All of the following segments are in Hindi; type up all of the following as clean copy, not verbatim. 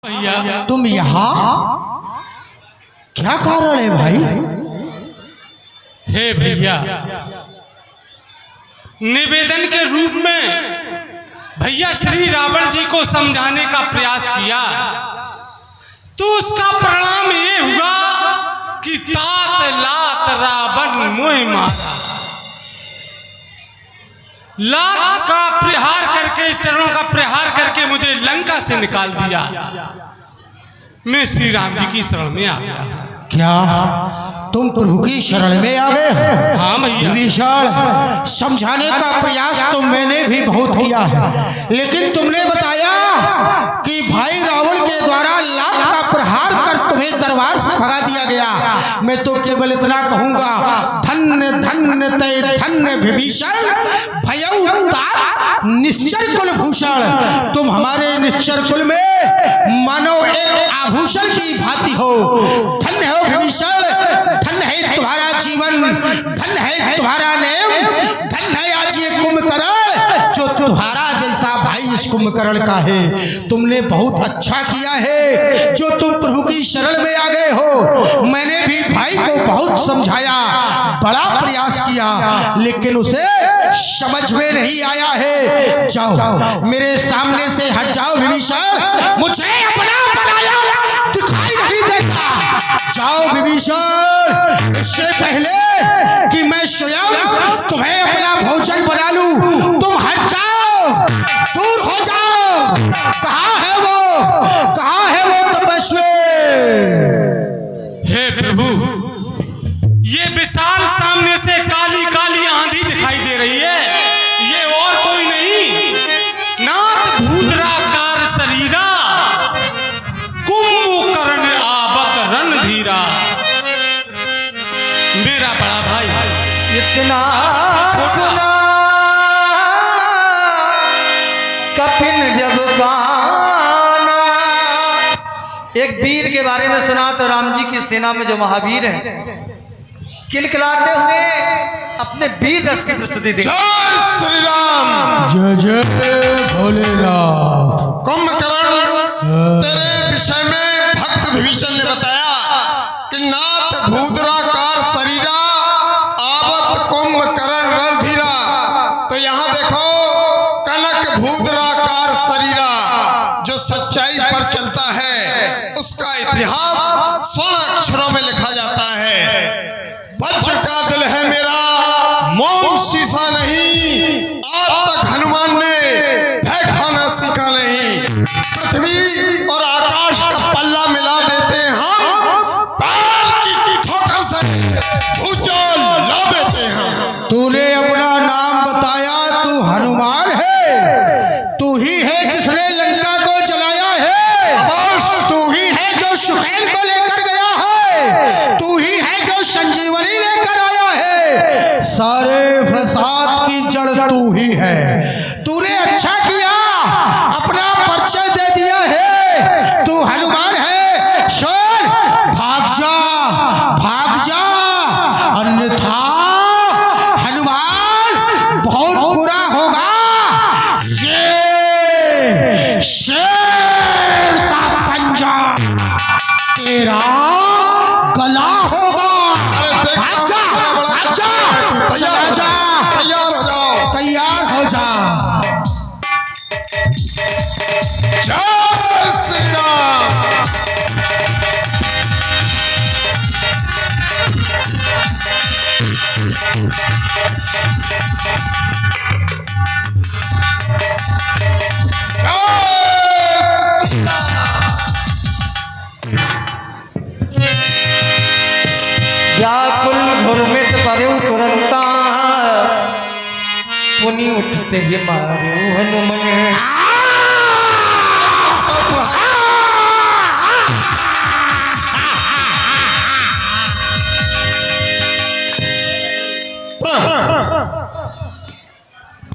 भैया तुम यहाँ क्या कारण है भाई? हे भैया, निवेदन के रूप में भैया श्री रावण जी को समझाने का प्रयास किया तो उसका परिणाम ये हुआ कि तात लात रावण मोह मारा। लात का प्रहार करके, चरणों का प्रहार करके मुझे लंका से निकाल दिया। मैं श्री राम जी की शरण में आ गया। क्या तुम प्रभु की शरण में आ गए हो? हाँ भैया। विशाल, समझाने का प्रयास तो मैंने भी बहुत किया है, लेकिन तुमने बताया कि भाई रावण के द्वारा लात का प्रहार कर तुम्हें दरबार से भगा दिया गया। मैं तो केवल इतना कहूंगा, धन्य धन्य तय धन्य विभीषण भयउ तात निश्चर कुल भूषण। तुम हमारे निश्चर कुल में मानो एक आभूषण की भांति हो। धन्य हो विभीषण, धन्य है तुम्हारा जीवन, धन्य है तुम्हारा नेम, धन्य है आज ये कुंभकर्ण जो तुम्हारा जैसा भाई इस कुंभकर्ण का है। तुमने बहुत अच्छा किया है जो तुम प्रभु की शरण में आ गए हो। मैंने भी भाई को बहुत समझाया, बड़ा प्रयास किया, लेकिन उसे समझ में नहीं आया है। जाओ मेरे सामने से हट जाओ विभीषण, मुझे अपना पराया दिखाई नहीं देता। जाओ विभीषण, इससे पहले कि मैं स्वयं तुम्हें अपना भोजन बना लूं, तुम हट जाओ, दूर हो जाओ। कहाँ है वो, कहाँ है वो तपस्वी? हे प्रभु, ये विशाल सामने से काली काली आंधी दिखाई दे रही है। ये और कोई नहीं, नाथ भूतराकार शरीरा, कुंभकर्ण आवत रणधीरा। मेरा बड़ा भाई इतना सुना कपिन जब गाना। एक वीर के बारे में सुना तो राम जी की सेना में जो महावीर हैं, किलकिलाते हुए अपने वीर रस की प्रस्तुति देंगे। जय श्री राम, जय जय भोलेनाथ। कुंभकर्ण तेरे विषय में भक्त विभीषण ने बताया कि नाथ भूतराकार शरीरा आवत कुंभकर्ण रणधीरा। तो यहाँ देखो, कनक भूतराकार शरीरा जो सच्चाई पर चलता है, उसका इतिहास स्वर्ण अक्षरों में लिखा जाता है। वज्र का दिल है मेरा, मोम शीशा नहीं, आज तक हनुमान ने भय खाना सीखा नहीं। पृथ्वी और आकाश का पल्ला मिला देते हैं हम, पैर की ठोकर से भूचाल ला देते हैं। तूने अपना नाम बताया, तू हनुमान है, तू ही है जिसने लंका को जलाया है, तू ही है जो सुखैन को लेकर गया है, तू ही है जो संजीवनी लेकर आया है। सारे फसाद की जड़ तू ही है। तूने अच्छा किया, अपना परिचय दे दिया है, तू हनुमान है। सुन, भाग जा, भाग जा, अन्यथा हनुमान बहुत बुरा होगा। ये शेर का पंजा तेरा गला होगा। भाग जा, भाग जा, चला जा, तैयार हो जाओ, तैयार हो जा। जय श्री राम। व्याकुल घुरमित करेउ तुरंता, पुनि उठते ही मारू हनुमान।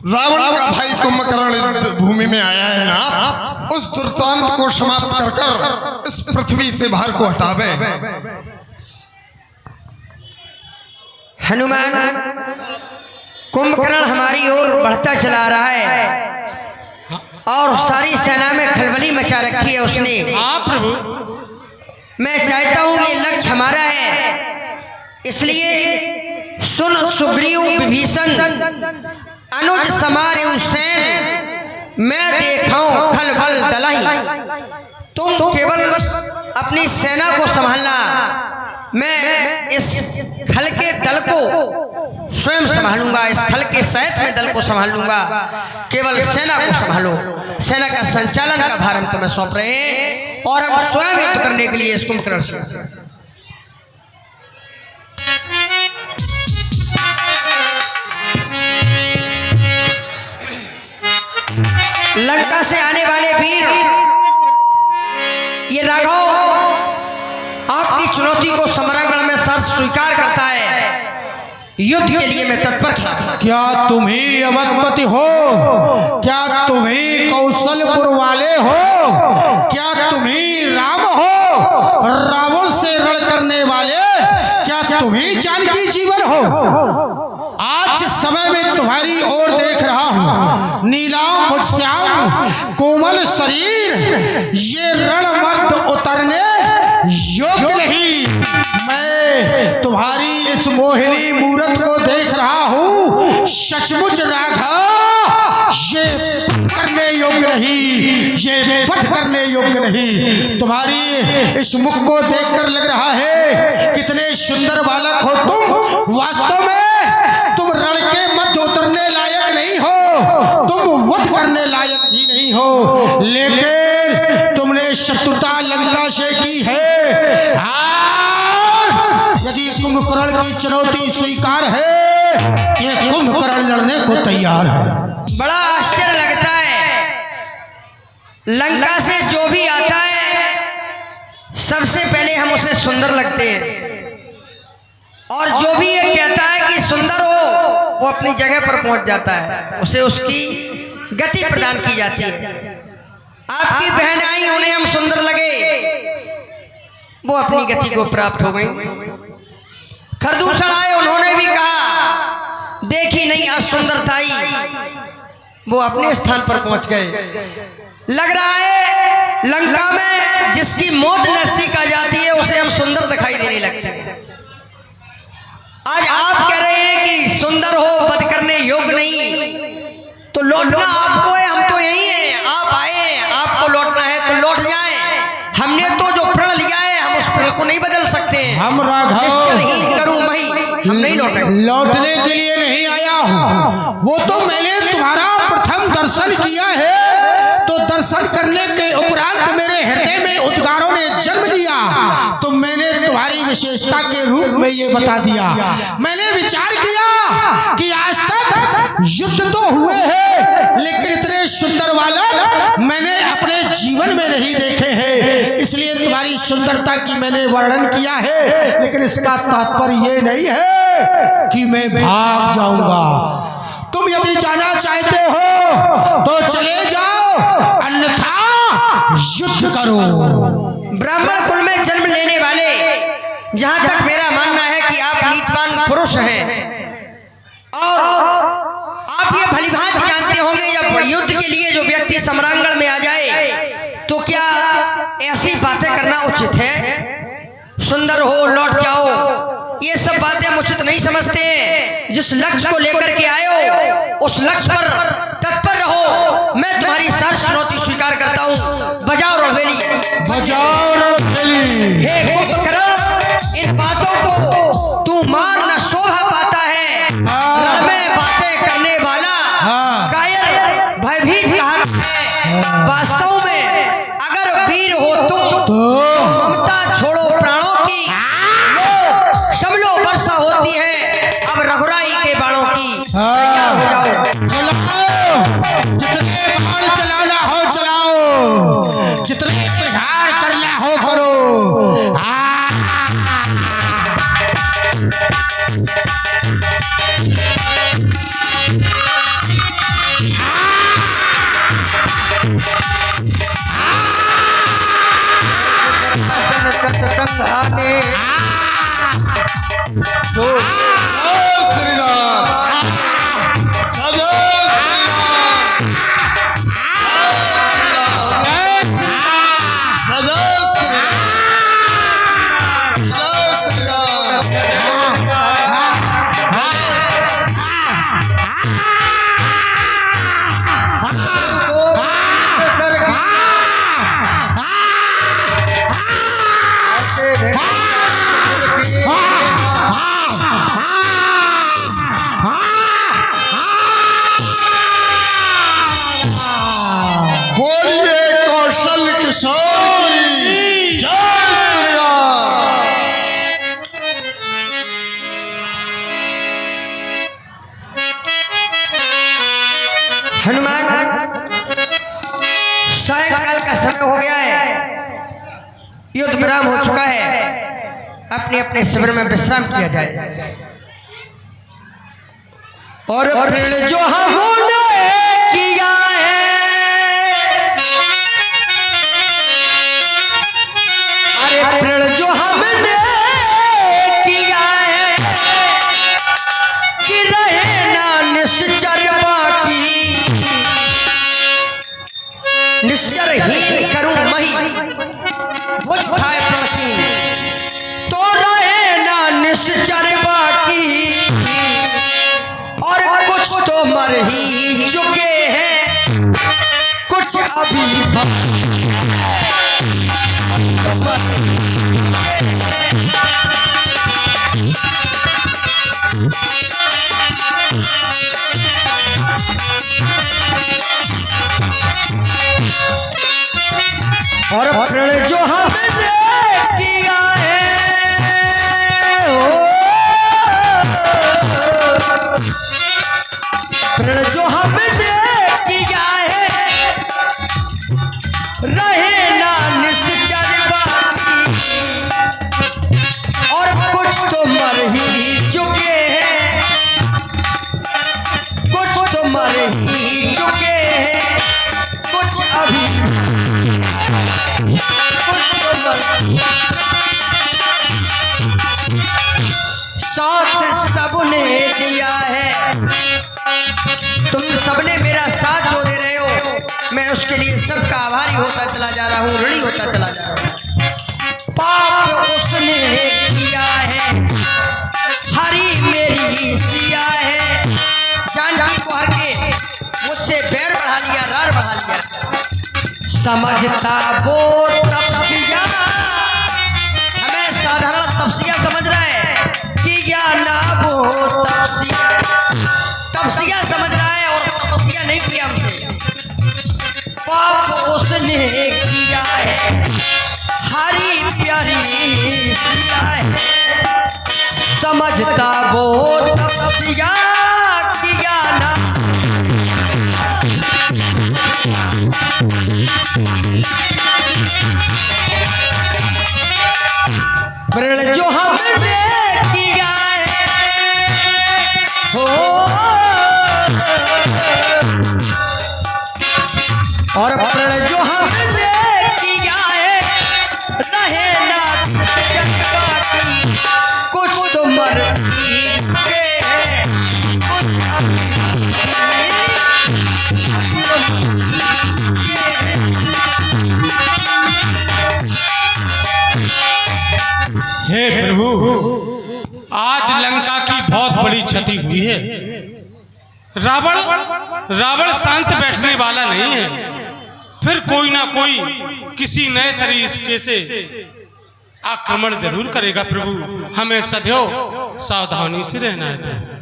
रावण का भाई कुंभकर्ण भूमि में आया है ना, उस दुर्दांत को समाप्त कर कर इस पृथ्वी से भार को हटावे। हनुमान, कुंभकर्ण हमारी ओर बढ़ता चला रहा है, और सारी सेना में खलबली मचा रखी है उसने। हाँ प्रभु। मैं चाहता हूँ ये लक्ष्य हमारा है, इसलिए सुन सुग्रीव विभीषण अनुज समार सेन, मैं देखाऊं खलबल दलही। तुम केवल अपनी सेना को संभालना, मैं इस खल के दल को स्वयं संभालूंगा, इस खल के सहित में दल को संभाल लूंगा। केवल सेना को संभालो, सेना का संचालन का भार हम तुम्हें सौंप रहे हैं और हम स्वयं युद्ध करने के लिए इस कुंभकर्ण से। लंका से आने वाले वीर, ये राघव आपकी चुनौती को समरांगण में सर स्वीकार करता है। युद्ध के लिए मैं तत्पर खड़ा हूं। क्या तुम ही अवधपति हो? क्या तुम ही कौशलपुर वाले हो? क्या तुम ही राम हो, रावण से रण करने वाले? क्या तुम ही जानकी जीवन हो? आज समय में तुम्हारी ओर देख रहा हूँ, नीलाम भुजश्याम कोमल शरीर, ये रणमर्द उतरने योग्य नहीं। मैं तुम्हारी इस मोहिनी मूरत को देख रहा हूँ, सचमुच राघव ये करने योग्य नहीं, ये वध करने योग्य नहीं। तुम्हारी इस मुख को देखकर लग रहा है कितने सुंदर बालक हो तुम, वास्तव में तुम रण के मध्य उतरने लायक नहीं हो, तुम वध करने लायक भी नहीं हो। लेकिन तुमने शत्रुता लंका से की है। यदि कुंभकर्ण की चुनौती स्वीकार है, ये कुंभकर्ण लड़ने को तैयार है। बड़ा आश्चर्य लगता है, लंका से जो भी आता है सबसे पहले हम उसे सुंदर लगते हैं, और जो भी ये कहता है कि सुंदर हो वो अपनी जगह पर पहुंच जाता है, उसे उसकी गति प्रदान की जाती है। आपकी बहन आई, उन्हें हम सुंदर लगे, वो अपनी गति को प्राप्त हो गई। खरदूषण आए, उन्होंने भी कहा देखी नहीं असुंदरताई, वो अपने स्थान पर पहुंच गए। लग रहा है लंका में जिसकी मौत नजदीक आ जाती है उसे हम सुंदर दिखाई देने लगते हैं। आज आप कह रहे हैं कि सुंदर हो वध करने योग्य नहीं, तो लौटना आपको है, हम तो यही हैं। आप आए हैं, आपको लौटना है तो लौट जाएं। हमने तो जो प्रण लिया है हम उस प्रण को नहीं बदल सकते। हम राघव करूं भाई, हम नहीं लौटने के लिए नहीं आया हूँ, वो तो मैंने तुम्हारा प्रथम दर्शन किया है, तो दर्शन करने के उपरांत मेरे हृदय में उद्गारों ने जन्म लिया, तो मैंने तुम्हारी विशेषता के रूप में ये बता दिया। मैंने विचार किया कि आज तक युद्ध तो हुए हैं, लेकिन इतने सुंदर बालक मैंने अपने जीवन में नहीं देखे हैं, इसलिए तुम्हारी सुंदरता की मैंने वर्णन किया है। लेकिन इसका तात्पर्य ये नहीं है कि मैं भाग जाऊंगा। तुम यदि जाना चाहते हो तो चले जाओ, अन्यथा युद्ध करो। ब्राह्मण कुल में जन्म लेने वाले, जहां तक मेरा मानना है कि आप नीतिवान पुरुष हैं, और आप ये भलीभांति जानते होंगे जब युद्ध के लिए जो व्यक्ति सम्रांगण में आ जाए तो क्या ऐसी बातें करना उचित है? सुंदर हो लौट जाओ, ये सब बातें हम उचित नहीं समझते हैं। जिस लक्ष्य को लेकर के आए हो उस लक्ष्य पर तत्पर रहो। मैं तुम्हारी सारी चुनौती स्वीकार करता हूँ। बजाओ रणभेली, बजाओ रणभेली। हे कुंभकर्ण, इन बातों को तू मार न शोभा पाता है। रण में बातें करने वाला कायर भयभीत कहता है। वास्तव में अगर वीर हो तुम तो ममता छोड़ो प्राणों की, सब लो वर्षा होती है अब रघुराई के बाणों की। चलाओ, जितने बाण चलाना हो चलाओ, जितने प्रहार करना हो करो। सत्संगाने श्री राम, जय श्री राम। युद्ध विराम हो चुका है, अपने अपने शिविर में विश्राम किया जाए। और प्रण जो हमने किया है, अरे प्रण जो हमने किया है कि रहे ना निश्चर बाकी, निश्चरहीन करूं मही भुज उठाए प्राचीन, तो रहे ना निश्चर बाकी, और कुछ तो मर ही चुके हैं, कुछ अभी और प्रण जो हमने किया है, प्रण जो हमने किया है, रहे ना निश्चर बाकी, और कुछ तो मर ही चुके हैं, कुछ तो मर ही चुके हैं, कुछ अभी साथ सबने दिया है। तुम सबने मेरा साथ जो दे रहे हो, मैं उसके लिए सबका आभारी होता चला जा रहा हूँ, ऋणी होता चला जा रहा हूँ। पाप उसने किया है, हरी मेरी सिया है, जानकी को हर के मुझसे बैर बढ़ा लिया, रार बढ़ा लिया। समझता वो तपस्या, हमें साधारण तपस्या समझ रहा है कि ज्ञान वो तपस्या, तपस्या समझ रहा है और तपस्या नहीं किया हमसे। पाप उसने किया है, हरी प्यारी किया है, समझता वो तपस्या किया ना। प्रण जो हमने किया है, हो और प्रण जो हमने किया है, रहे ना जगवा की, कुछ तो मर के हैं, हे प्रभु, आज लंका की बहुत बड़ी क्षति हुई है। रावण शांत बैठने वाला नहीं है, फिर कोई ना कोई किसी नए तरीके से आक्रमण जरूर करेगा। प्रभु, हमें सदैव सावधानी से रहना है।